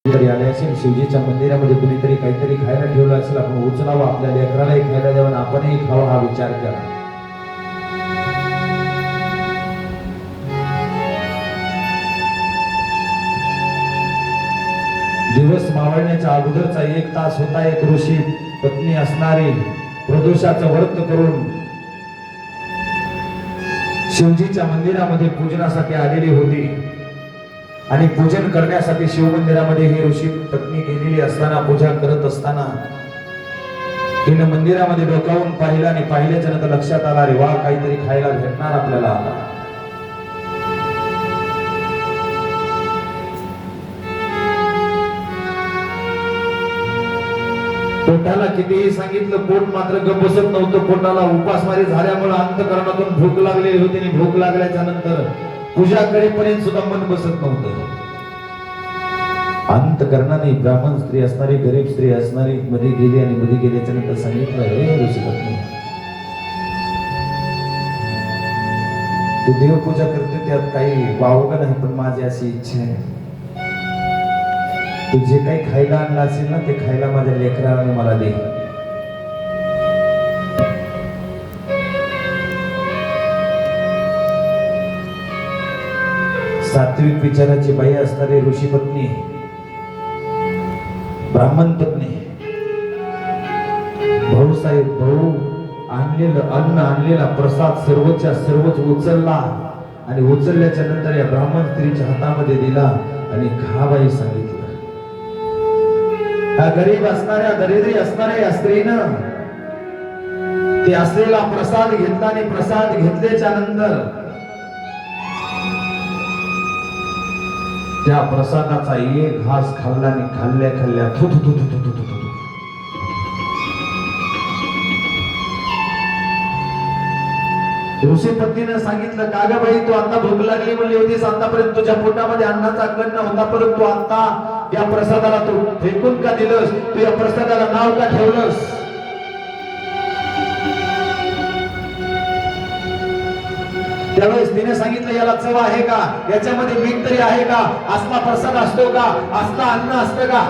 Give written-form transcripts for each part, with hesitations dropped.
तरी आले असेल, शिवजीच्या मंदिरामध्ये कुणीतरी काहीतरी खायला ठेवलं असेल, आपण उचलावं, आपल्या लेकरालाही खायला द्यावं, आपणही खावं हा विचार करा. दिवस मावळण्याच्या अगोदरचा 1 तास होता. एक ऋषी पत्नी असणारी प्रदोषाचं व्रत करून शिवजीच्या मंदिरामध्ये पूजनासाठी आलेली होती आणि पूजन करण्यासाठी शिव मंदिरामध्ये ही ऋषी पत्नी गेलेली असताना, पूजा करत असताना तिने मंदिरामध्ये डोकावून पाहिलं आणि पाहिल्याच्या नंतर लक्षात आला, रे वा, काहीतरी खायला भेटणार आपल्याला आता. पोटाला कितीही सांगितलं, पोट मात्र गप्प बसत नव्हतं. पोटाला उपासमारी झाल्यामुळे अंतःकरणातून भूक लागलेली होती आणि भूक लागल्याच्या नंतर पूजा करेपर्यंत सुद्धा मन बसत नव्हतं. अंतःकरणाने ब्राह्मण स्त्री असणारी, गरीब स्त्री असणारी मध्ये गेली आणि मध्ये गेल्याच्या नंतर सांगितलं, हे ऋषी पत्नी, तू देवपूजा करते त्यात काही वावग नाही, पण माझी अशी इच्छा आहे, तू जे काही खायला आणलं असेल ना, ते खायला माझ्या लेकराला मला दे. सात्विक विचाराची बाई असणारी ऋषी पत्नी, ब्राह्मण पत्नी, भाऊ साहेब, भाऊ आणलेलं अन्न, आणलेला प्रसाद सर्वच्या सर्वच उचलला आणि उचलल्याच्या नंतर या ब्राह्मण स्त्रीच्या हातामध्ये दिला आणि खा बाई सांगितलं. हा गरीब असणाऱ्या, दरिद्री असणाऱ्या या स्त्रीनं ते असलेला प्रसाद घेतला आणि प्रसाद घेतल्याच्या नंतर त्या प्रसादाचा एक घास खाल्ला आणि खाल्ल्या खाल्ल्या थु थु थु थु थु थु थु. ऋषी पत्नीने सांगितलं, का ग बाई, तू आता भूक लागली म्हणली होतीस, आतापर्यंत तुझ्या पोटामध्ये अन्नाचा कण नव्हता, परंतु आता या प्रसादाला तू फेकून का दिलंस, तू या प्रसादाला नाव का ठेवलंस? त्यावेळेस तिने सांगितलं, याला चव आहे का, याच्यामध्ये मीठ तरी आहे का, असला प्रसाद असतो का, असला अन्न असतं का?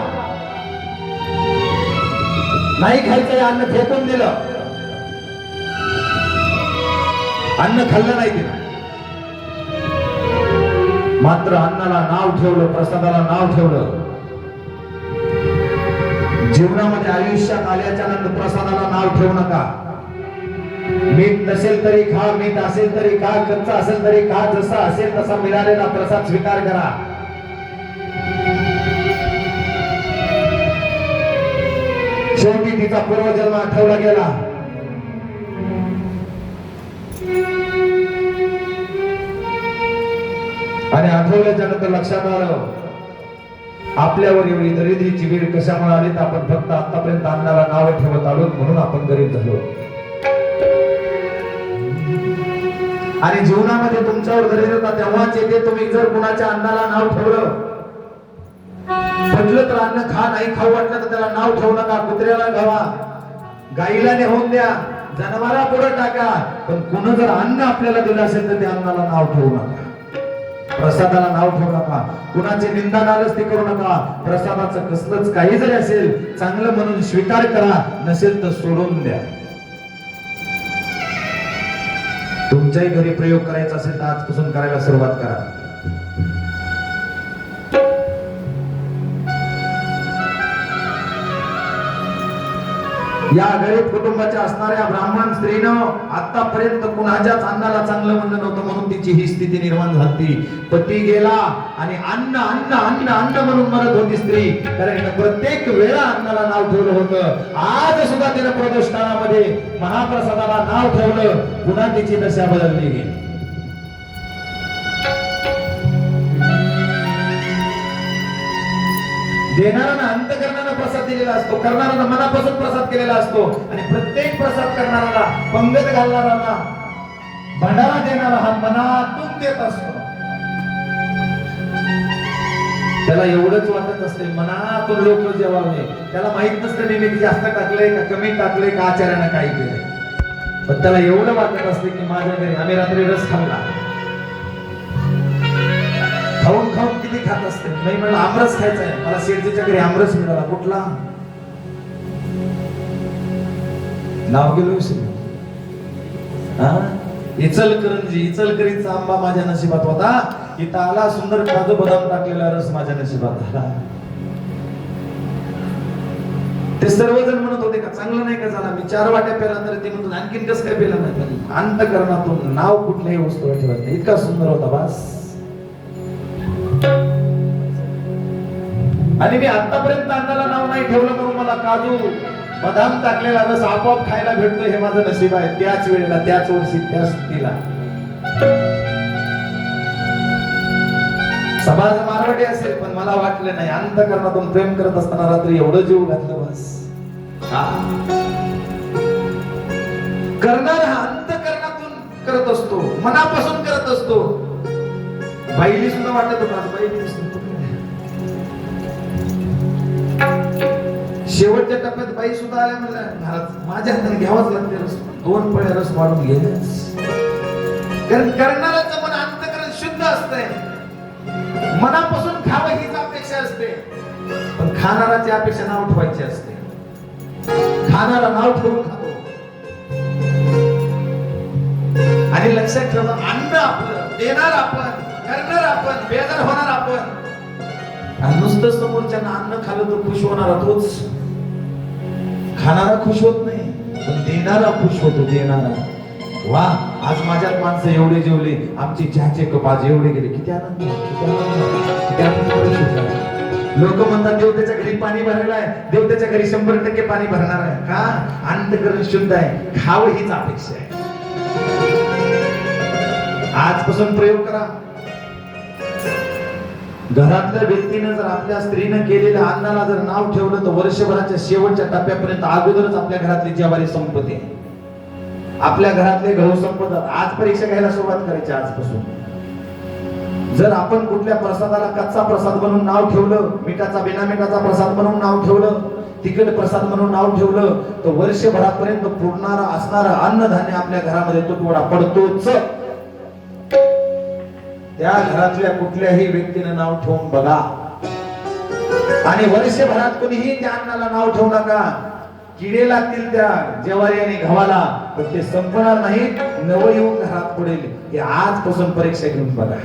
नाही खायचं, अन्न फेकून दिलं, अन्न खाल्लं नाही तिने. मात्र अन्नाला नाव ठेवलं, प्रसादाला नाव ठेवलं. जीवनामध्ये आयुष्यात आल्याच्या नंतर प्रसादाला नाव ठेवू नका. मीठ नसेल तरी खा, मीठ असेल तरी खा, कच्चा असेल तरी खा, जसा असेल तसा मिळालेला प्रसाद स्वीकार करा. शेवटी तिचा पूर्वजन्म आठवला गेला. आणि आठवल्याच्या नंतर लक्षात आलं, आपल्यावर एवढी दरिद्रीची वेळ कशामुळे आली, तर आपण फक्त आतापर्यंत अन्नाला नाव ठेवत आलो म्हणून आपण गरीब झालो. आणि जीवनामध्ये तुमच्यावर दरिद्रता तेव्हाच येते, तुम्ही जर कुणाच्या अन्नाला नाव ठेवलं, म्हटलं तर अन्न खा, नाही खाऊ वाटलं तर त्याला नाव ठेवू नका. कुत्र्याला घावा, गाईला नेहून द्या, जनावरा पुढे टाका, पण कुणा जर अन्न आपल्याला दिलं असेल तर त्या अन्नाला नाव ठेवू नका. प्रसादाला नाव ठेवू नका. कुणाचे निंदा नालस्ती करू नका. प्रसादाचं कसलंच काही जरी असेल, चांगलं म्हणून स्वीकार करा, नसेल तर सोडून द्या. तुमच्याही घरी प्रयोग करायचा असेल तर आजपासून करायला सुरुवात करा. या गरीब कुटुंबाच्या असणाऱ्या ब्राह्मण स्त्रीनं आतापर्यंत कुणाच्याच अन्नाला चांगलं म्हणलं नव्हतं, म्हणून तिची ही स्थिती निर्माण झाली. पती गेला आणि अन्न अन्न अन्न अन्न म्हणून मरत होती स्त्री, कारण प्रत्येक वेळा अन्नाला नाव ठेवलं होतं. आज सुद्धा तिने प्रदोष काळामध्ये महाप्रसादाला नाव ठेवलं, पुन्हा तिची दशा बदलली गेली. देणाऱ्यानं अंतःकरणानं प्रसाद दिलेला असतो, करणाऱ्यानं मनापासून प्रसाद केलेला असतो, आणि प्रत्येक प्रसाद करणाऱ्याला, पंगत घालणाऱ्याला, भंडारा देणारा हा मनातून देत असतो. त्याला एवढंच वाटत असते, मनातून लोक जेवावे. त्याला माहित नसतं नेहमी जास्त टाकलंय का कमी टाकलंय का आचार्यानं काय केलंय, पण त्याला एवढं वाटत असते की माझ्या घरी आम्ही रात्री रस खाल्ला, खाऊन खाऊन किती खात असते. नाही म्हणलं आमरस खायचा आहे, मला शेडजीच्या घरी आमरस मिळाला. कुठला नाव गेलो विसरून. इचलकरीचा आंबा माझ्या नशिबात होता. इथं आला सुंदर काजू बदाम टाकलेला रस माझ्या नशिबात आला. ते सर्वजण म्हणत होते का चांगलं नाही का झाला. मी 4 वाट्या पेला तर ते म्हणतो आणखीन कसं काय पेला नाही. अंतःकरणातून नाव कुठल्याही वस्तूवर ठेवत नाही. इतका सुंदर होता बस. आणि मी आतापर्यंत अन्नाला नाव नाही ठेवलं म्हणून मला काजू बदाम टाकलेला रस आपोआप खायला भेटतो हे माझं नशीब आहे. त्याच वेळेला, त्याच वर्षी, त्याच स्थितीला. समाज मारवाडी असेल पण मला वाटलं नाही. अंतःकरणातून प्रेम करत असताना रात्री एवढं जीव घातलं बस. करणार हा अंतःकरणातून करत असतो, मनापासून करत असतो. बाईली सुद्धा वाटत होता बाईली शेवटच्या टप्प्यात बाई सुद्धा आल्या म्हणल्या माझ्या हाताने घ्यावाच लागते रस. 2 पळ्या रस वाढून गेल्यास. कारण करणाऱ्याचं मन अंतःकरण शुद्ध असतंय. मनापासून खावं हीच अपेक्षा असते. पण खाणाराची अपेक्षा नाव ठेवायची असते. खाणारा नाव ठेवून खातो. आणि लक्षात ठेवा अन्न आपलं, देणार आपण, करणार आपण, बेजार होणार आपण. आणि नुसतं समोरच्यांना अन्न खाल्लं तर खुश होणारा तोच. खाणारा खुश होत नाही पण देणारा खुश होतो. देणारा वा आज माझ्यात माणसं एवढे जेवले, आमचे चहाचे कप आज एवढे गेले. किती आनंद, किती आनंद. लोक म्हणतात देव त्याच्या घरी पाणी भरलेलं आहे, देव त्याच्या घरी 100% पाणी भरणार आहे. का? अंतःकरण शुद्ध आहे. खावं हीच अपेक्षा आहे. आजपासून प्रयोग करा. घरातल्या व्यक्तीने जर आपल्या स्त्रीने केलेल्या अन्नाला जर नाव ठेवलं तर वर्षभराच्या शेवटच्या टप्प्यापर्यंत अगोदरच आपल्या घरातली ज्वारी संपते. आपल्या घरातले गहू संपतात. आज परीक्षा घ्यायला सुरुवात करायची आजपासून. जर आपण कुठल्या प्रसादाला कच्चा प्रसाद म्हणून नाव ठेवलं, मिठाचा बिना मिठाचा प्रसाद म्हणून नाव ठेवलं, तिखट प्रसाद म्हणून नाव ठेवलं तर वर्षभरापर्यंत पुरणारा असणारा अन्नधान्य आपल्या घरामध्ये तुटवडा पडतोच. त्या घरातल्या कुठल्याही व्यक्तीने नाव ठेवून बघा आणि वर्षभरात कोणीही त्या अन्नाला नाव ठेवू नका. किडे लागतील त्या ज्वारी आणि गव्हाला पण ते संपणार नाही. नवं येऊन घरात पडेल. हे आजपासून परीक्षा घेऊन बघा.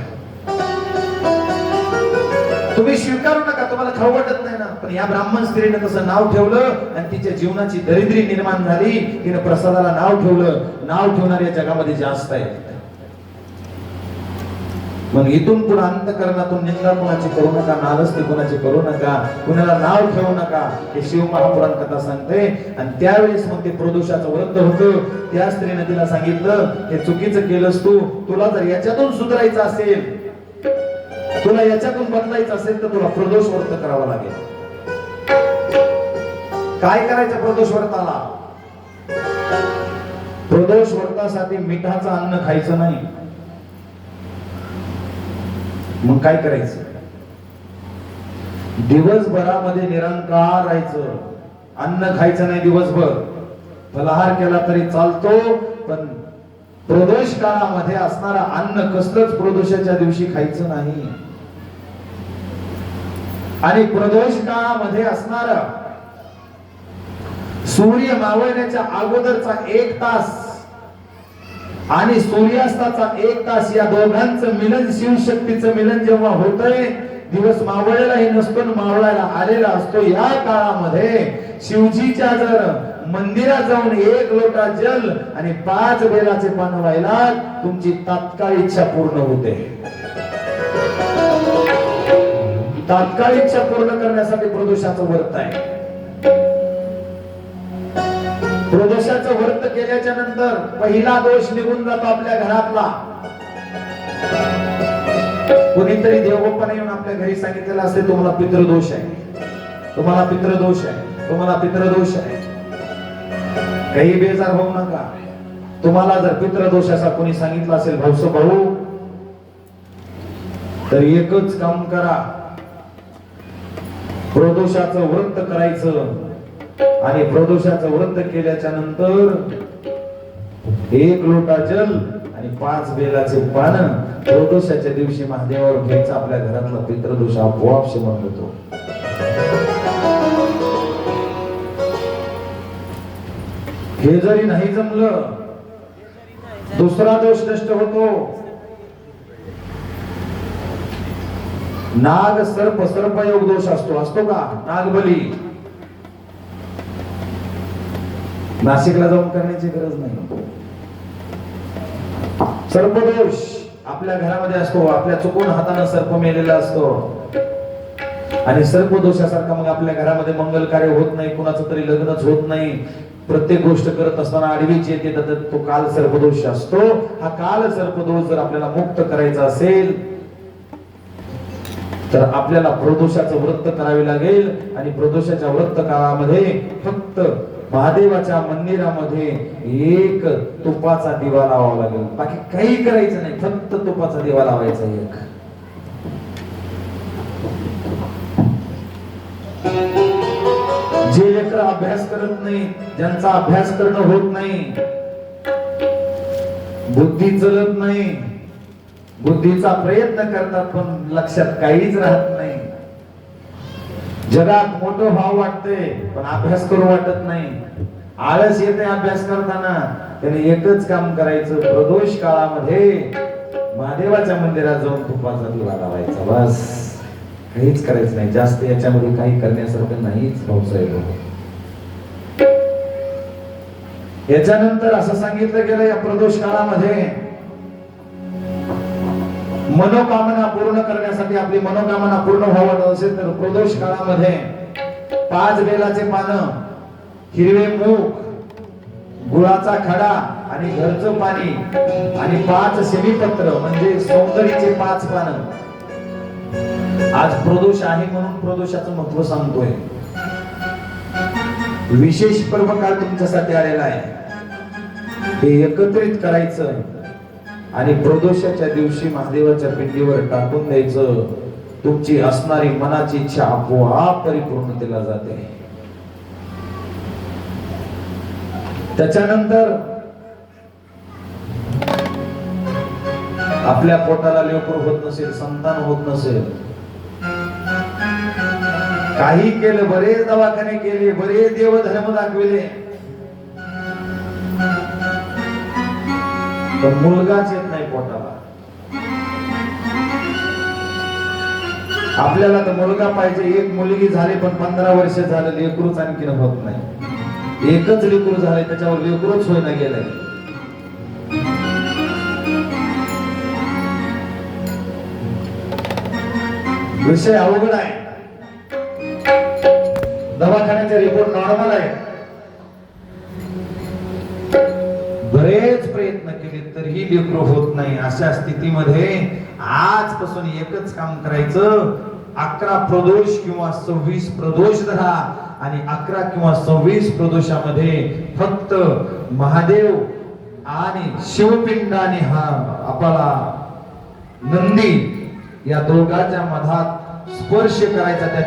तुम्ही स्वीकारू नका, तुम्हाला खाऊ वाटत नाही ना. पण या ब्राह्मण स्त्रीने तसं नाव ठेवलं आणि तिच्या जीवनाची दरिद्री निर्माण झाली. तिने प्रसादाला नाव ठेवलं. नाव ठेवणाऱ्या जगामध्ये जास्त आहे. मग इथून पुढे अंतःकरणातून निंदा कोणाची करू नका, नालस्ती कोणाची करू नका, कुणाला नाव ठेवू नका. हे शिव महापुराण कथा सांगते. आणि त्यावेळेस मग ते प्रदोषाचं व्रत होतं. त्या स्त्रीने तिला सांगितलं हे चुकीचं केलंस तू. तुला जर याच्यातून सुधारायचं असेल, तुला याच्यातून बदलायचं असेल तर तुला प्रदोष व्रत करावं लागेल. काय करायचं प्रदोष व्रताला? प्रदोष व्रतासाठी मिठाचं अन्न खायचं नाही. मग काय करायचं? दिवसभरामध्ये निरंकार राहायचं. अन्न खायचं नाही दिवसभर. फलाहार केला तरी चालतो पण प्रदोष काळामध्ये असणारा अन्न कसलंच प्रदोषाच्या दिवशी खायचं नाही. आणि प्रदोष काळामध्ये असणारा सूर्य मावळण्याच्या अगोदरचा 1 तास आणि सूर्यास्ताचा 1 तास या दोघांचं मिलन, शिवशक्तीचं मिलन जेव्हा होतंय, दिवस मावळलेलाही नसतो मावळायला आलेला असतो. या काळामध्ये शिवजीच्या जर मंदिरात जाऊन 1 लोटा जल आणि 5 बेलाचे पान व्हायला तुमची तात्काळ इच्छा पूर्ण होते. तात्काळ इच्छा पूर्ण करण्यासाठी प्रदोषाचं व्रत आहे. प्रदोषाचं व्रत केल्याच्या नंतर पहिला दोष निघून जातो आपल्या घरातला. कोणीतरी देवबाप्पाने येऊन आपल्या घरी सांगितलेलं असते तुम्हाला पितृदोष आहे, तुम्हाला पितृदोष आहे, तुम्हाला पितृदोष आहे. काही बेजार होऊ नका. तुम्हाला जर पितृदोष असा कोणी सांगितलं असेल भाऊ तर एकच काम करा. प्रदोषाचं व्रत करायचं आणि प्रदोषाचं व्रत केल्याच्या नंतर 1 लोटा जल आणि 5 बेलाचे पान प्रदोषाच्या दिवशी महादेवावर घ्यायचा आपल्या घरातला पितृदोष आपोआप शमन होतो. हे जरी नाही जमलं, दुसरा दोष नष्ट होतो. नाग सर्प सर्पयोग दोष असतो का? नागबली नाशिकला जाऊन करण्याची गरज नाही. सर्पदोष आपल्या घरामध्ये असतो. आपल्या चुकून हाताने सर्प मेलेला असतो आणि सर्पदोषासारखा मग आपल्या घरामध्ये मंगल कार्य होत नाही, कुणाचं तरी लग्नच होत नाही. प्रत्येक गोष्ट करत असताना आडवीच येते, तर तो काल सर्पदोष असतो. हा काल सर्पदोष जर आपल्याला मुक्त करायचा असेल तर आपल्याला प्रदोषाचं व्रत करावे लागेल. आणि प्रदोषाच्या व्रत काळामध्ये फक्त महादेवाच्या मंदिरामध्ये एक तुपाचा दिवा लावावा लागेल. बाकी काही करायचं नाही, फक्त तुपाचा दिवा लावायचा एक. जे लेकर अभ्यास करत नाही, ज्यांचा अभ्यास करणं होत नाही, बुद्धी चलत नाही, बुद्धीचा प्रयत्न करतात पण लक्षात काहीच राहत नाही, जगात मोठं भाव वाटते पण अभ्यास करू वाटत नाही, आळस येते अभ्यास करताना, त्याने एकच काम करायचं, प्रदोष काळामध्ये महादेवाच्या मंदिरात जाऊन तुपाचा दिवा लावायचा, बस. काहीच करायचं नाही, जास्त याच्यामध्ये काही करण्यासारखं नाहीच भाऊसाहेब. याच्यानंतर असं सांगितलं गेलं या प्रदोष काळामध्ये मनोकामना पूर्ण करण्यासाठी, आपली मनोकामना पूर्ण व्हावं असेल तर प्रदोष काळामध्ये 5 बेलाचे पानं, हिरवे मूग, गुळाचा खडा आणि घरचं पाणी आणि 5 सेमीपत्र म्हणजे सौंदर्याचे 5 पानं. आज प्रदोष आहे म्हणून प्रदोषाचं महत्व सांगतोय. विशेष पर्व काळ तुमच्यासाठी आलेला आहे, हे एकत्रित करायचं आणि प्रदोषाच्या दिवशी महादेवाच्या पिंडीवर टाकून द्यायचं. तुमची असणारी मनाची इच्छा आपोआप परिपूर्णतेला जाते. त्याच्यानंतर आपल्या पोटाला लेकरू होत नसेल, संतान होत नसेल, काही केलं, बरेच दवाखाने केले, बरेच देवधर्म दाखविले, पण मुलगाच येत नाही पोटाला. आपल्याला तर मुलगा पाहिजे, एक मुलगी झाली पण 15 वर्ष झालं लेकरूच आणखीन होत नाही. एकच लेकरू झाले, त्याच्यावर लेकरूच होईना गेलंय. विषय अवघड आहे. दवाखान्याचे रिपोर्ट नॉर्मल आहे, बरेच प्रयत्न केले तरीही लेकरू होत नाही. अशा स्थितीमध्ये आजपासून एकच काम करायचं, 11 प्रदोष किंवा 26 प्रदोष धरा आणि 11 किंवा 26 प्रदोषामध्ये फक्त महादेव आणि शिवपिंड आणि हा आपला नंदी या दोघांच्या मधात स्पर्श करायचा. त्या